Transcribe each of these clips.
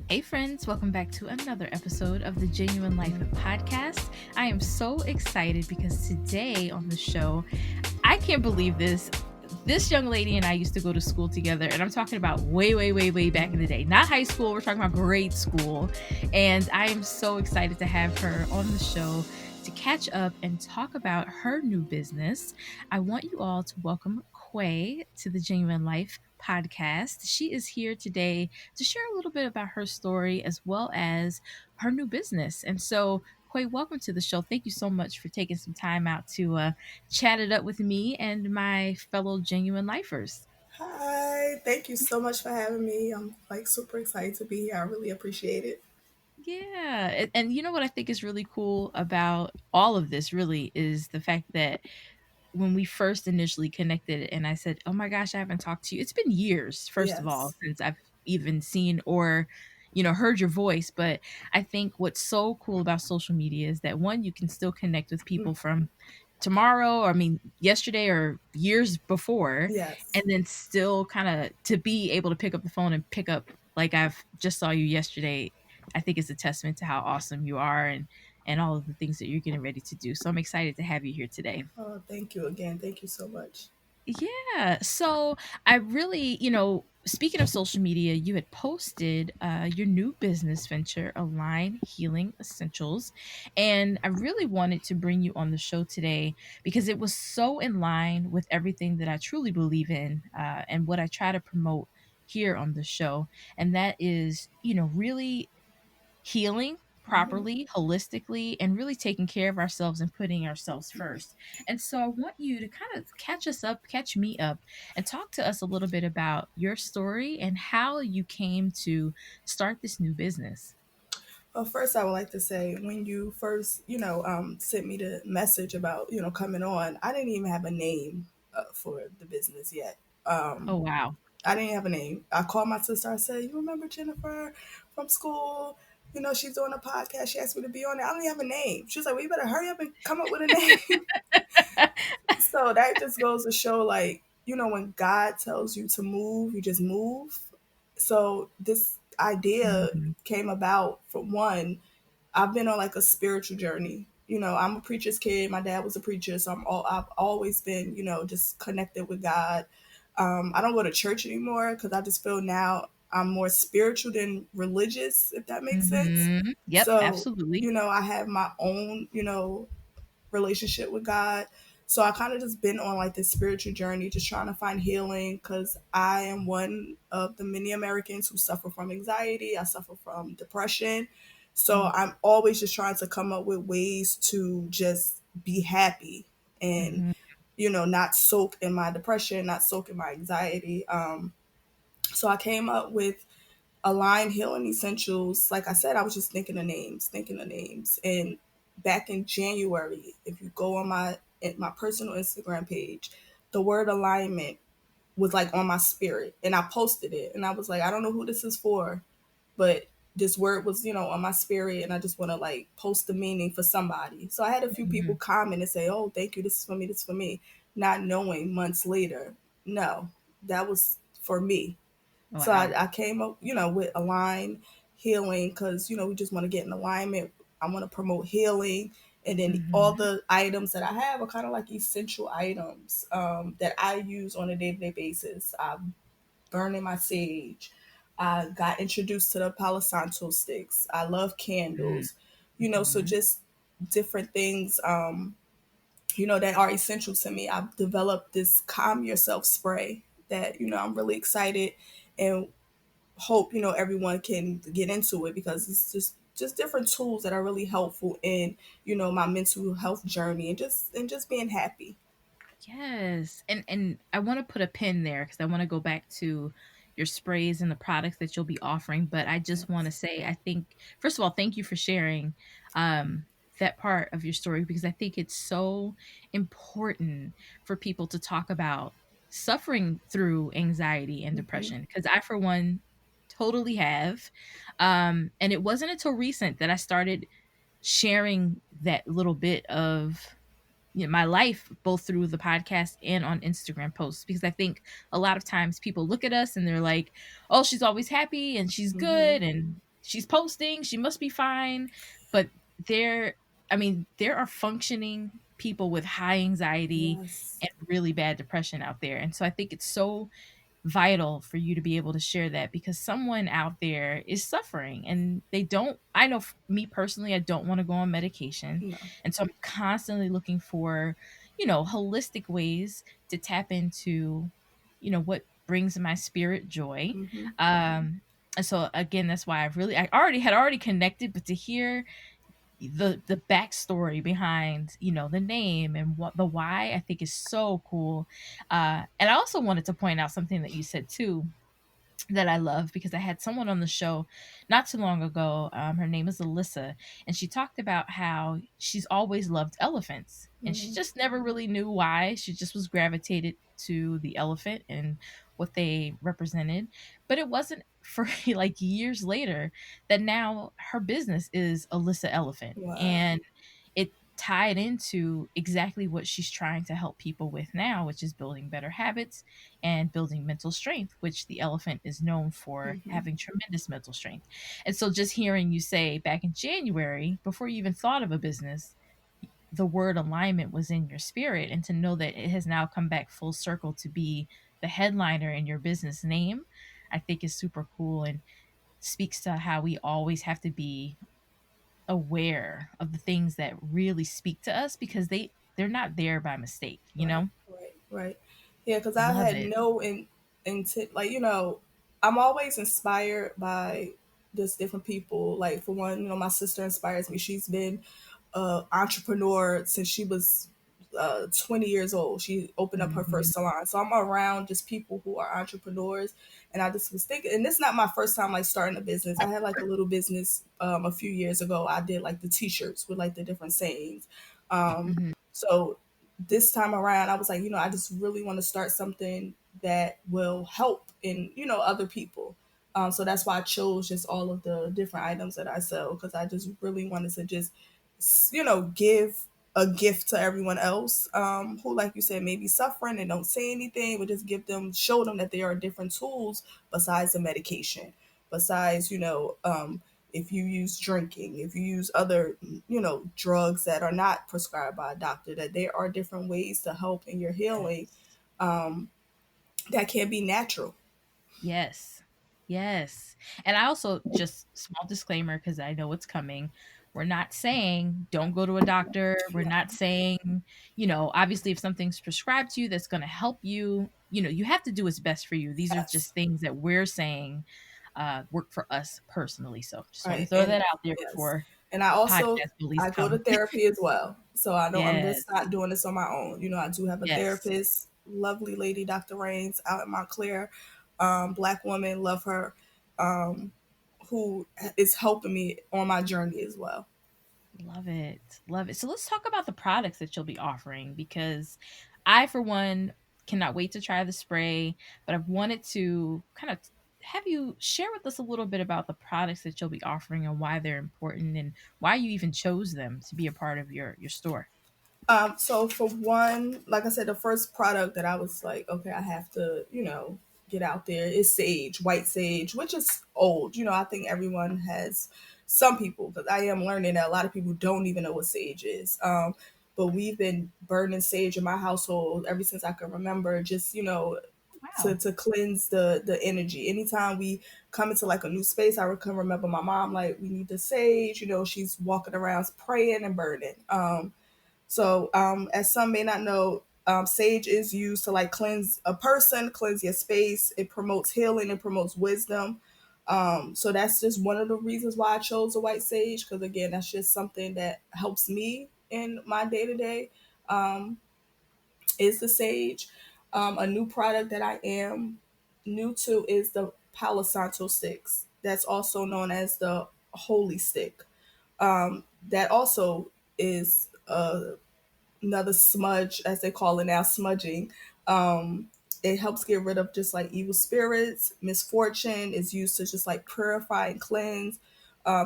Hey friends, welcome back to another episode of the Genuine Life podcast. I am so excited because today on the show, I can't believe this. This young lady and I used to go to school together, and I'm talking about way back in the day. Not high school, we're talking about grade school. And I am so excited to have her on the show to catch up and talk about her new business. I want you all to welcome Quay to the Genuine Life podcast. She is here today to share a little bit about her story as well as her new business. And so, Quay, welcome to the show. Thank you so much for taking some time out to chat it up with me and my fellow genuine lifers. Hi, thank you so much for having me. I'm super excited to be here. I really appreciate it. Yeah. And you know what I think is really cool about all of this really is the fact that when we first initially connected and I said, "Oh my gosh, I haven't talked to you." It's been years, first of all, Yes. since I've even seen or heard your voice, but I think what's so cool about social media is that one, you can still connect with Mm, people from tomorrow, or I mean yesterday or years before, and yes. then still kind of to be able to pick up the phone and pick up like I've just saw you yesterday. I think it's a testament to how awesome you are and all of the things that you're getting ready to do. So I'm excited to have you here today. Oh, thank you again. Thank you so much. Yeah. So I really, speaking of social media, you had posted your new business venture, Align Healing Essentials. And I really wanted to bring you on the show today because it was so in line with everything that I truly believe in and what I try to promote here on the show. And that is, really healing Hmm. properly, holistically, and really taking care of ourselves and putting ourselves first. And so I want you to kind of catch us up, catch me up, and talk to us a little bit about your story and how you came to start this new business. Well, first, I would like to say when you first, sent me the message about, coming on, I didn't even have a name for the business yet. Oh, Um, wow. I didn't have a name. I called my sister. I said, "You remember Jennifer from school? She's doing a podcast. She asked me to be on it. I don't even have a name." She was like, "Well, you better hurry up and come up with a name." So that just goes to show, like, when God tells you to move, you just move. So this idea Mhm. came about from one. I've been on like a spiritual journey. I'm a preacher's kid. My dad was a preacher, so I've always been, just connected with God. I don't go to church anymore because I just feel now I'm more spiritual than religious, if that makes sense. Yep, So, absolutely. I have my own, relationship with God. So I kind of just been on like this spiritual journey, just trying to find healing because I am one of the many Americans who suffer from anxiety. I suffer from depression. So I'm always just trying to come up with ways to just be happy and, Mm-hmm. not soak in my depression, not soak in my anxiety. So I came up with Align Healing Essentials. Like I said, I was just thinking of names. And back in January, if you go on my personal Instagram page, the word alignment was like on my spirit, and I posted it, and I was like, I don't know who this is for, but this word was, on my spirit, and I just want to like post the meaning for somebody. So I had a few Mm-hmm. people comment and say, "Oh, thank you. This is for me. This is for me," not knowing months later, no, that was for me. So Wow. I came up, with Align Healing because, we just want to get in alignment. I want to promote healing. And then all Mm-hmm. the items that I have are kind of like essential items that I use on a day to day basis. I'm burning my sage. I got introduced to the Palo Santo sticks. I love candles, so Mm-hmm. just different things, that are essential to me. I've developed this Calm Yourself spray that, I'm really excited and hope everyone can get into it because it's just different tools that are really helpful in my mental health journey and just being happy. Yes. And I want to put a pin there because I want to go back to your sprays and the products that you'll be offering. But I just want to Yes. say, I think, first of all, thank you for sharing that part of your story because I think it's so important for people to talk about suffering through anxiety and Hmm. depression. Because I, for one, totally have. And it wasn't until recent that I started sharing that little bit of my life both through the podcast and on Instagram posts because I think a lot of times people look at us and they're like, "Oh, she's always happy and she's Hmm. good and she's posting, she must be fine. But there, I mean, there are functioning people with high anxiety Yes. and really bad depression out there. And so I think it's so vital for you to be able to share that, because someone out there is suffering and they don't, I know me personally, I don't want to go on medication. No. And so I'm constantly looking for, holistic ways to tap into, what brings my spirit joy. Hmm. And so again, that's why I already connected, but to hear the backstory behind, the name and what the why, I think is so cool. And I also wanted to point out something that you said too, that I love, because I had someone on the show not too long ago. Her name is Alyssa, and she talked about how she's always loved elephants, and she Hmm. just never really knew why. She just was gravitated to the elephant and what they represented. But it wasn't for like years later that now her business is Alyssa Elephant, Wow. and it tied into exactly what she's trying to help people with now, which is building better habits and building mental strength, which the elephant is known for Hmm. having tremendous mental strength. And so just hearing you say back in January, before you even thought of a business, the word alignment was in your spirit, and to know that it has now come back full circle to be the headliner in your business name, I think is super cool, and speaks to how we always have to be aware of the things that really speak to us, because they're not there by mistake, you Right, know? right, right. Yeah, because I Love had it. no intent. Like, I'm always inspired by just different people. Like, for one, my sister inspires me. She's been an entrepreneur since she was 20 years old. She opened up her Mhm. first salon. So I'm around just people who are entrepreneurs. And I just was thinking, and this is not my first time like starting a business. I had like a little business a few years ago. I did like the t-shirts with like the different sayings. Mhm. So this time around, I was like, I just really want to start something that will help in, other people. So that's why I chose just all of the different items that I sell, because I just really wanted to just, give a gift to everyone else who, like you said, may be suffering and don't say anything, but just show them that there are different tools besides the medication, besides, if you use drinking, if you use other, drugs that are not prescribed by a doctor, that there are different ways to help in your healing Yes. that can be natural. Yes. Yes. And I also, just small disclaimer, because I know it's coming. We're not saying don't go to a doctor. We're No. not saying, obviously if something's prescribed to you that's going to help you, you have to do what's best for you. These are Yes. just things that we're saying work for us personally. So just want to Right. throw And that out there yes. before And I podcast bullies I go to come. therapy as well. So I know I'm just Yes. not doing this on my own. I do have a Yes. therapist, lovely lady, Dr. Rains, out in Montclair, Black woman, love her, um, who is helping me on my journey as well. Love it. Love it. So let's talk about the products that you'll be offering, because I, for one, cannot wait to try the spray, but I've wanted to kind of have you share with us a little bit about the products that you'll be offering and why they're important and why you even chose them to be a part of your store. So for one, like I said, the first product that I was like, okay, I have to, get out there is sage, white sage, which is old. I think everyone has, some people, because I am learning that a lot of people don't even know what sage is. But we've been burning sage in my household ever since I can remember, just, to, Wow. to cleanse the energy. Anytime we come into like a new space, I can remember my mom, like, we need the sage, she's walking around praying and burning. So, as some may not know, sage is used to like cleanse a person, cleanse your space. It promotes healing, it promotes wisdom. So that's just one of the reasons why I chose the white sage, because again, that's just something that helps me in my day to day. Is the sage. A new product that I am new to is the Palo Santo sticks. That's also known as the Holy Stick. That also is another smudge, as they call it now, smudging. It helps get rid of just like evil spirits, misfortune. Is used to just like purify and cleanse.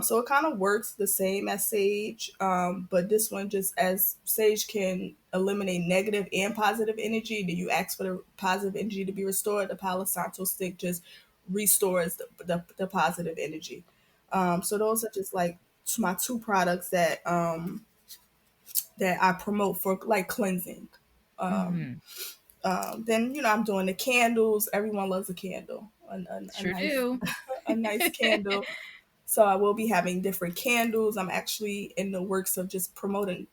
So it kind of works the same as sage, but this one, just as sage can eliminate negative and positive energy, then you ask for the positive energy to be restored. The Palo Santo stick just restores the positive energy. So those are just like my two products that I promote for like cleansing. Um, Hmm. then I'm doing the candles. Everyone loves a candle, a Sure nice do. a nice candle. So I will be having different candles. I'm actually in the works of just promoting,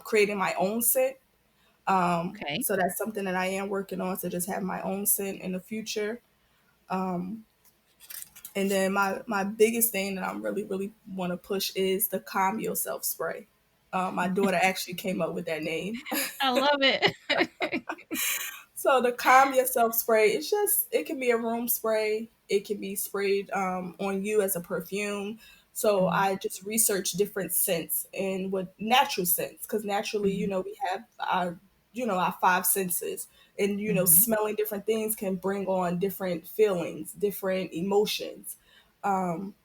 creating my own scent. Okay. So that's something that I am working on, to just have my own scent in the future. Um, and then my biggest thing that I'm really want to push is the Calm Yourself spray. My daughter actually came up with that name. I love it. So the Calm Yourself spray, it can be a room spray. It can be sprayed on you as a perfume. So Mhm, I just researched different scents and what natural scents, because naturally, mhm, we have our five senses, and mhm. smelling different things can bring on different feelings, different emotions. Um,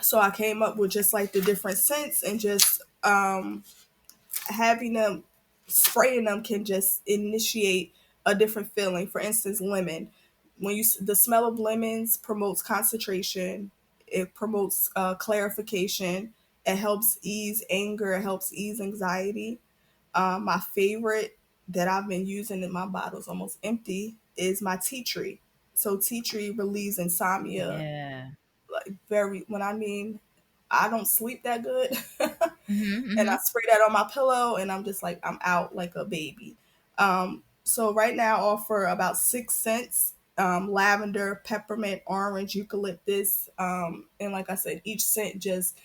so I came up with just like the different scents, and just having them, spraying them can just initiate a different feeling. For instance, lemon. The smell of lemons promotes concentration. It promotes clarification. It helps ease anger. It helps ease anxiety. My favorite that I've been using, in my bottle's almost empty, is my tea tree. So tea tree relieves insomnia. Yeah. Like, very, when I mean I don't sleep that good. Mhm, And I mhm. spray that on my pillow, and I'm just like, I'm out like a baby. So right now I offer about 6 scents: lavender, peppermint, orange, eucalyptus. And like I said, each scent just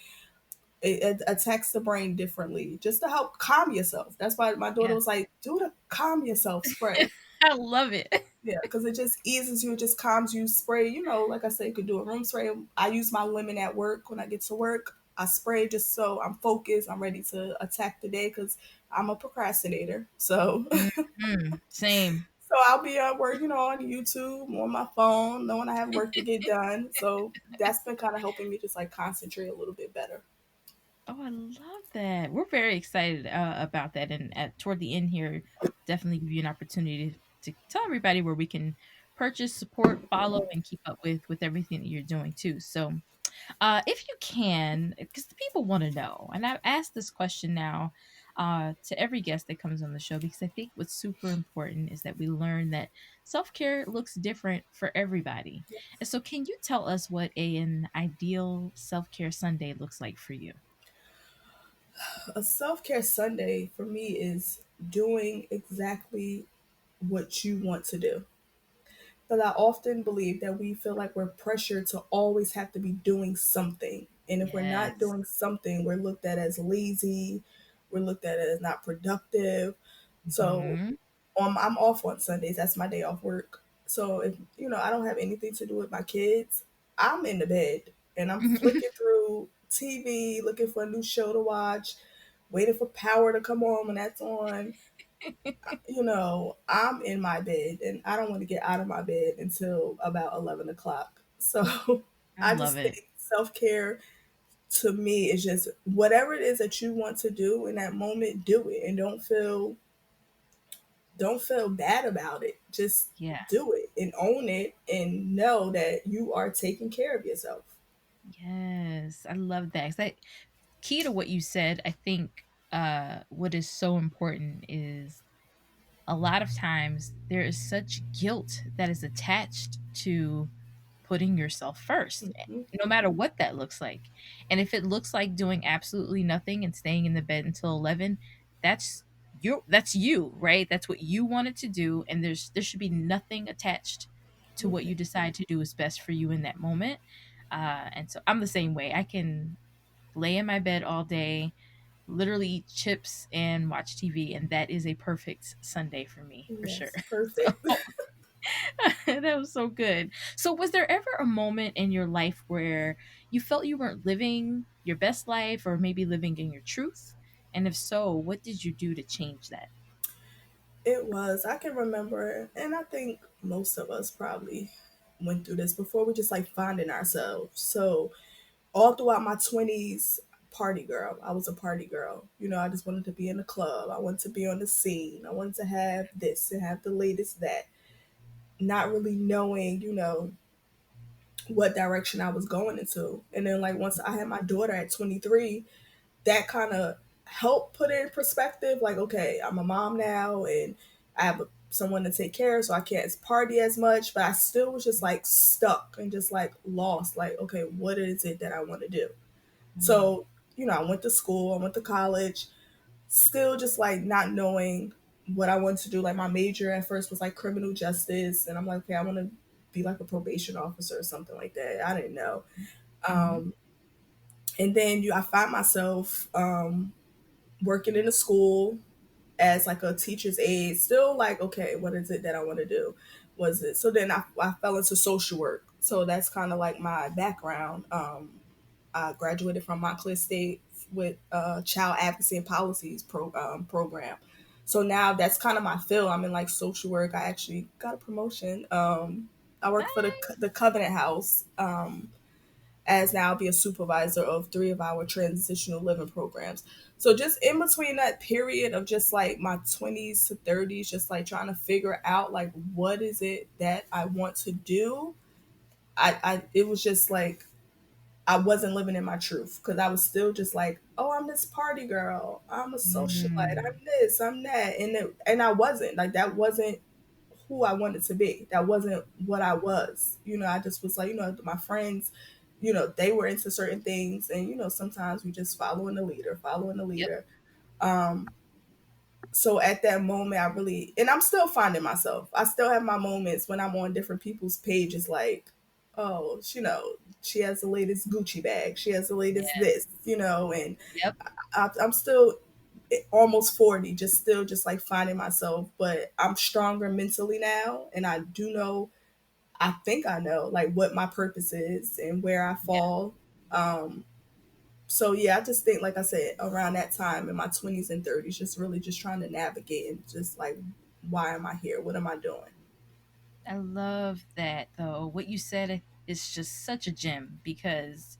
it attacks the brain differently, just to help calm yourself. That's why my daughter Yeah. was like, do the calm yourself spray. I love it. Yeah, because it just eases you, it just calms you. Spray, like I said, you could do a room spray. I use my lemon at work. When I get to work, I spray just so I'm focused. I'm ready to attack the day, because I'm a procrastinator. So, Mhm. Same. so I'll be at work, on YouTube, on my phone, knowing I have work to get done. So that's been kind of helping me just like concentrate a little bit better. Oh, I love that. We're very excited about that. And toward the end here, definitely give you an opportunity to tell everybody where we can purchase, support, follow, and keep up with everything that you're doing too. So, if you can, because the people want to know, and I've asked this question now to every guest that comes on the show, because I think what's super important is that we learn that self care looks different for everybody. And so, can you tell us what an ideal self care Sunday looks like for you? A self care Sunday for me is doing exactly what you want to do. But I often believe that we feel like we're pressured to always have to be doing something. And if we're not Yes. doing something, we're looked at as lazy, we're looked at as not productive. So Hmm. I'm off on Sundays. That's my day off work. So if I don't have anything to do with my kids, I'm in the bed and I'm flicking through TV, looking for a new show to watch, waiting for Power to come on when that's on. I'm in my bed and I don't want to get out of my bed until about 11 o'clock. So I I love just it. think self care to me is just whatever it is that you want to do in that moment, do it, and don't feel bad about it. Just Yeah. do it and own it and know that you are taking care of yourself. Yes. I love that. 'Cause key to what you said, I think what is so important is a lot of times there is such guilt that is attached to putting yourself first, Mhm. no matter what that looks like. And if it looks like doing absolutely nothing and staying in the bed until 11, that's that's you, right? That's what you wanted to do, and there should be nothing attached to what you decide to do is best for you in that moment. And so I'm the same way. I can lay in my bed all day, literally eat chips and watch TV, and that is a perfect Sunday for me, for sure. Yes, So perfect. that was so good. So was there ever a moment in your life where you felt you weren't living your best life or maybe living in your truth? And if so, what did you do to change that? It was. I can remember, and I think most of us probably went through this before. We just like finding ourselves. So all throughout my 20s, party girl. I was a party girl. I just wanted to be in the club. I wanted to be on the scene. I wanted to have this and have the latest that. Not really knowing, what direction I was going into. And then like once I had my daughter at 23, that kind of helped put it in perspective. Like, okay, I'm a mom now and I have someone to take care of, so I can't party as much. But I still was just like stuck and just like lost. Like, okay, what is it that I want to do? Mm, So, I went to school, I went to college, still just like not knowing what I wanted to do. Like my major at first was like criminal justice, and I'm like, okay, I want to be like a probation officer or something like that. I didn't know. mm-hmm. Um, and then I find myself working in a school as like a teacher's aide, still like, okay, what is it that I want to do? Was it so then I fell into social work. So that's kind of like my background. I graduated from Montclair State with child advocacy and policies program. So now that's kind of my field. I'm in like social work. I actually got a promotion. I work for the Covenant House. As now I'll be a supervisor of 3 of our transitional living programs. So just in between that period of just like my 20s to 30s, just like trying to figure out like what is it that I want to do. I it was just like I wasn't living in my truth because I was still just like, oh, I'm this party girl, I'm a socialite, Mm, I'm this, I'm that, and I wasn't like that wasn't who I wanted to be. That wasn't what I was. I just was like, my friends, they were into certain things, and sometimes we just following the leader, following the yep. leader. Um, so at that moment, I really, and I'm still finding myself. I still have my moments when I'm on different people's pages, like, oh, she has the latest Gucci bag, she has the latest Yeah. this, and Yep. I'm still almost 40, just still just like finding myself, but I'm stronger mentally now, and I do know, I think I know like what my purpose is and where I Yeah. fall. So yeah, I just think, like I said, around that time in my 20s and 30s, just really just trying to navigate and just like, why am I here? What am I doing? I love that though. What you said is just such a gem because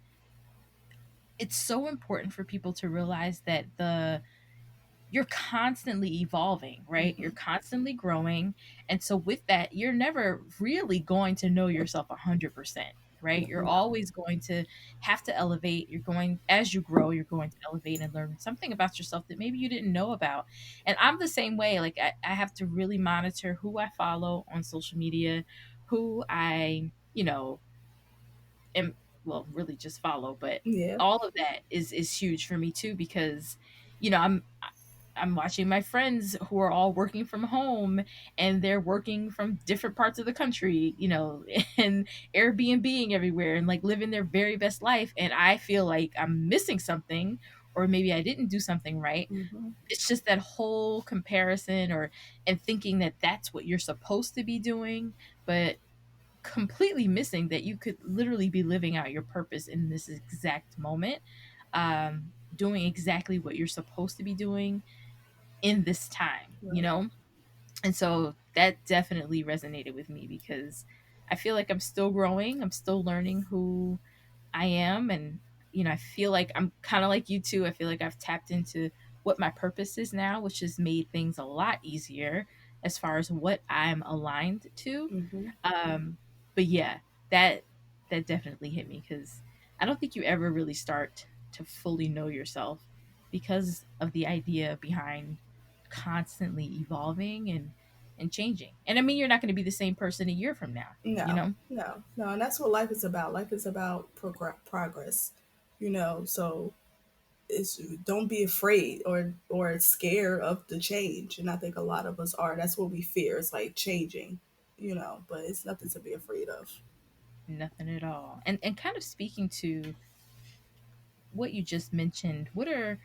it's so important for people to realize that you're constantly evolving, right? You're Hmm. constantly growing. And so with that, you're never really going to know yourself 100%, right? You're No. always going to have to elevate. You're going as you grow, you're going to elevate and learn something about yourself that maybe you didn't know about. And I'm the same way. Like I have to really monitor who I follow on social media, who I, am well, really just follow, but Yeah. all of that is huge for me too because you know, I'm watching my friends who are all working from home and they're working from different parts of the country, and Airbnbing everywhere and like living their very best life. And I feel like I'm missing something, or maybe I didn't do something right. Hmm. It's just that whole comparison and thinking that that's what you're supposed to be doing, but completely missing that you could literally be living out your purpose in this exact moment, doing exactly what you're supposed to be doing in this time, you Right. know? And so that definitely resonated with me because I feel like I'm still growing. I'm still learning who I am. And, I feel like I'm kind of like you too. I feel like I've tapped into what my purpose is now, which has made things a lot easier as far as what I'm aligned to. Hmm. But yeah, that that definitely hit me because I don't think you ever really start to fully know yourself because of the idea behind constantly evolving and changing. And I mean, you're not going to be the same person a year from now, you No, know? no, no, and that's what life is about. Life is about progress, So it's don't be afraid or scared of the change, and I think a lot of us are. That's what we fear. It's like changing, but it's nothing to be afraid of. Nothing at all. And kind of speaking to what you just mentioned, what are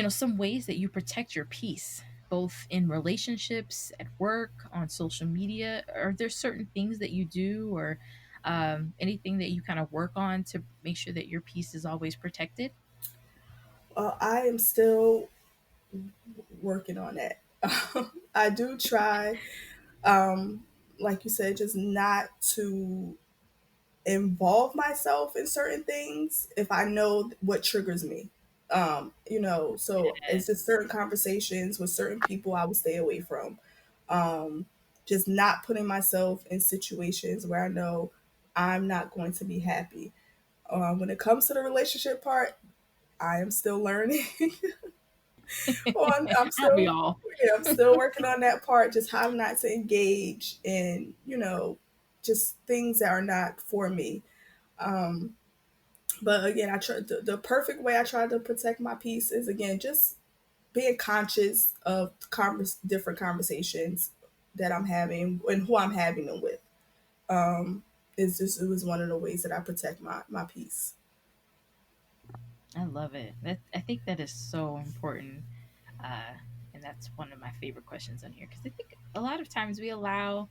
some ways that you protect your peace, both in relationships, at work, on social media? Are there certain things that you do or anything that you kind of work on to make sure that your peace is always protected? I am still working on that. I do try, um, like you said, just not to involve myself in certain things if I know what triggers me. So it's just Yes. certain conversations with certain people I would stay away from. Um, just not putting myself in situations where I know I'm not going to be happy. When it comes to the relationship part, I am still learning. I'm Aren't we still, all? yeah, I'm still working on that part. Just how not to engage in, just things that are not for me. Um, but again, I try the perfect way I try to protect my peace is again just being conscious of different conversations that I'm having and who I'm having them with. Um, it was one of the ways that I protect my peace. I love it. I think that is so important. Uh, and that's one of my favorite questions on here because I think a lot of times we allow,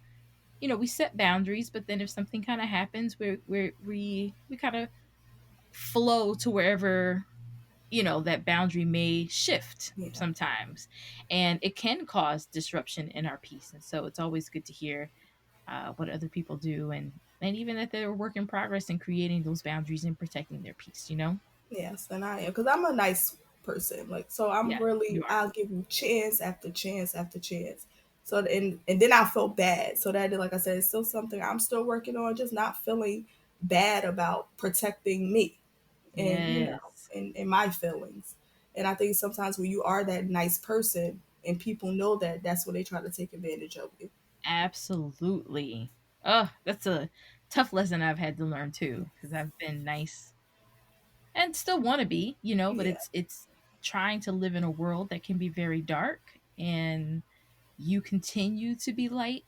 we set boundaries, but then if something kind of happens, we kind of flow to wherever that boundary may shift Yeah. sometimes, and it can cause disruption in our peace. And so it's always good to hear what other people do, and even that they're a work in progress in creating those boundaries and protecting their peace. Yes, and I am because I'm a nice person. Like so, I'm Yeah, really you are. I'll give you chance after chance after chance. So and then I felt bad. So that like I said, it's still something I'm still working on. Just not feeling bad about protecting me and Yes, and my feelings. And I think sometimes when you are that nice person and people know that, that's when they try to take advantage of you. absolutely. Oh, that's a tough lesson I've had to learn too, because I've been nice and still want to be, but Yeah. it's trying to live in a world that can be very dark, and you continue to be light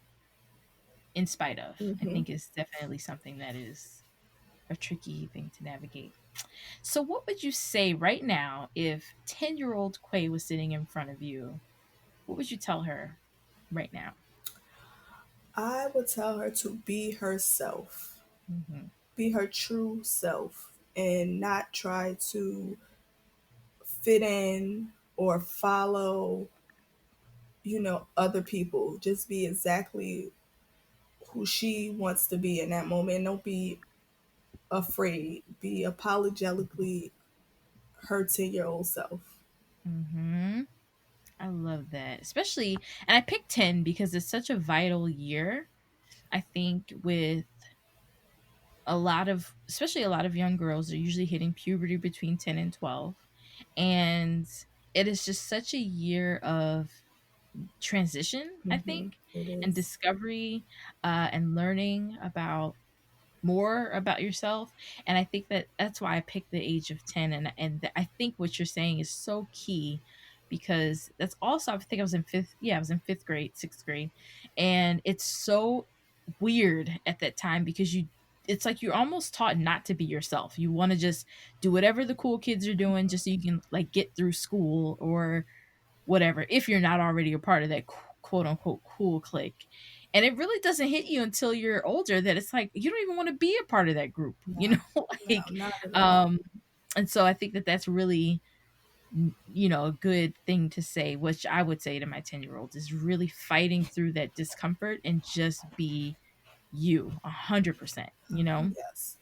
in spite of. I Hmm. think is definitely something that is a tricky thing to navigate. So, what would you say right now if 10-year-old Quay was sitting in front of you? What would you tell her right now? I would tell her to be herself, Hmm. be her true self, and not try to fit in or follow, other people. Just be exactly who she wants to be in that moment. And don't be afraid. Be apologetically her 10-year-old self. Hmm. I love that. Especially, and I picked 10 because it's such a vital year. I think with especially a lot of young girls are usually hitting puberty between 10 and 12. And it is just such a year of transition, I Hmm. think, It and is. discovery, and learning about more about yourself. And I think that that's why I picked the age of 10. And I think what you're saying is so key, because that's also, I think I was in fifth. Yeah, I was in fifth grade, sixth grade. And it's so weird at that time because it's like you're almost taught not to be yourself. You want to just do whatever the cool kids are doing just so you can like get through school or whatever, if you're not already a part of that quote unquote cool clique. And it really doesn't hit you until you're older that it's like you don't even want to be a part of that group, No, no, like, not at all. um and so I think that that's really a good thing to say, which I would say to my 10-year-old is really fighting through that discomfort and just be you 100%. Yes.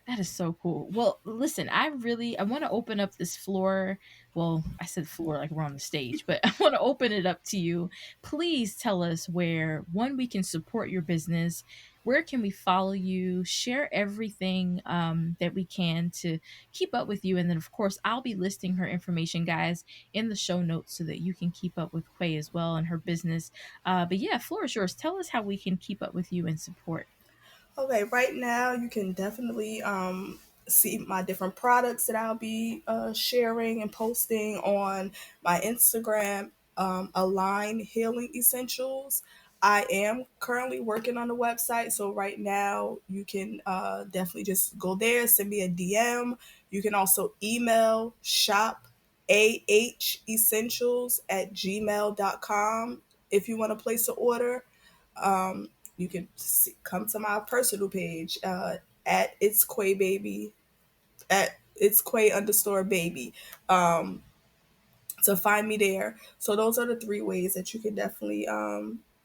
That is so cool. Well, listen, I want to open up this floor. Well, I said floor like we're on the stage, but I want to open it up to you. Please tell us where one we can support your business. Where can we follow you? Share everything that we can to keep up with you, and then of course I'll be listing her information, guys, in the show notes so that you can keep up with Quay as well and her business. But yeah, floor is yours. Tell us how we can keep up with you and support. Okay, right now you can definitely see my different products that I'll be sharing and posting on my Instagram, Align Healing Essentials. I am currently working on the website, so right now you can definitely just go there, send me a DM. You can also email shopahessentials@gmail.com if you want to place an order. You can come to my personal page at it's Quay baby at it's Quay underscore baby to find me there. So those are the three ways that you can definitely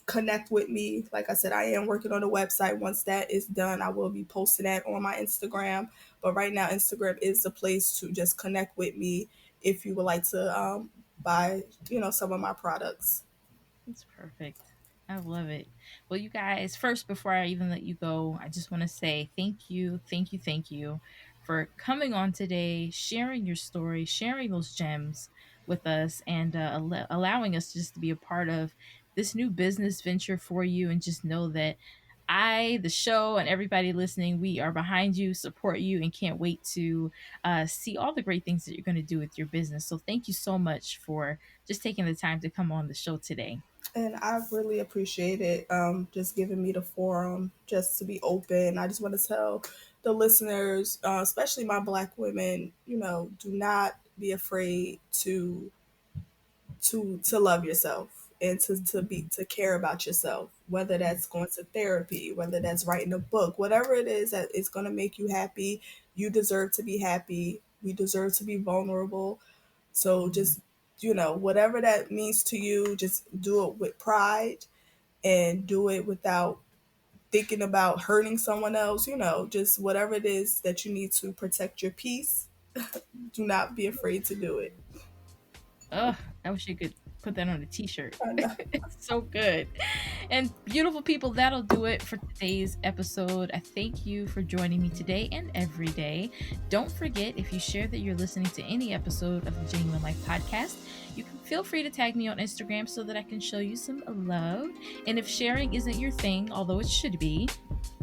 connect with me. Like I said, I am working on a website. Once that is done, I will be posting that on my Instagram. But right now, Instagram is the place to just connect with me if you would like to buy, some of my products. It's perfect. I love it. Well, you guys, first, before I even let you go, I just want to say thank you, thank you, thank you for coming on today, sharing your story, sharing those gems with us, and allowing us just to be a part of this new business venture for you. And just know that I, the show, and everybody listening, we are behind you, support you, and can't wait to see all the great things that you're going to do with your business. So, thank you so much for just taking the time to come on the show today. And I really appreciate it, just giving me the forum just to be open. I just want to tell the listeners, especially my Black women, do not be afraid to love yourself and to care about yourself, whether that's going to therapy, whether that's writing a book, whatever it is that is going to make you happy. You deserve to be happy. We deserve to be vulnerable. So just, whatever that means to you, just do it with pride and do it without thinking about hurting someone else. Just whatever it is that you need to protect your peace, do not be afraid to do it. Ugh, I wish you could put that on a t-shirt. I know. It's so good. And beautiful people, that'll do it for today's episode. I thank you for joining me today and every day. Don't forget, if you share that you're listening to any episode of the Genuine Life podcast, you can feel free to tag me on Instagram so that I can show you some love. And if sharing isn't your thing, although it should be,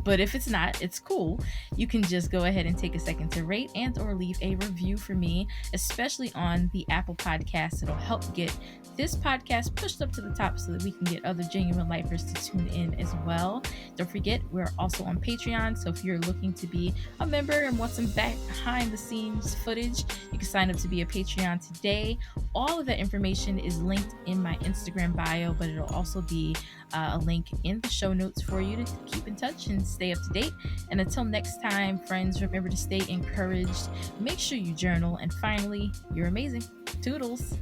but if it's not, it's cool. You can just go ahead and take a second to rate and or leave a review for me, especially on the Apple Podcast. It'll help get this podcast pushed up to the top so that we can get other genuine lifers to tune in as well. Don't forget, we're also on Patreon. So if you're looking to be a member and want some behind the scenes footage, you can sign up to be a Patreon today. All of that information is linked in my Instagram bio, but it'll also be a link in the show notes for you to keep in touch and stay up to date. And until next time, friends, remember to stay encouraged. Make sure you journal. And finally, you're amazing. Toodles.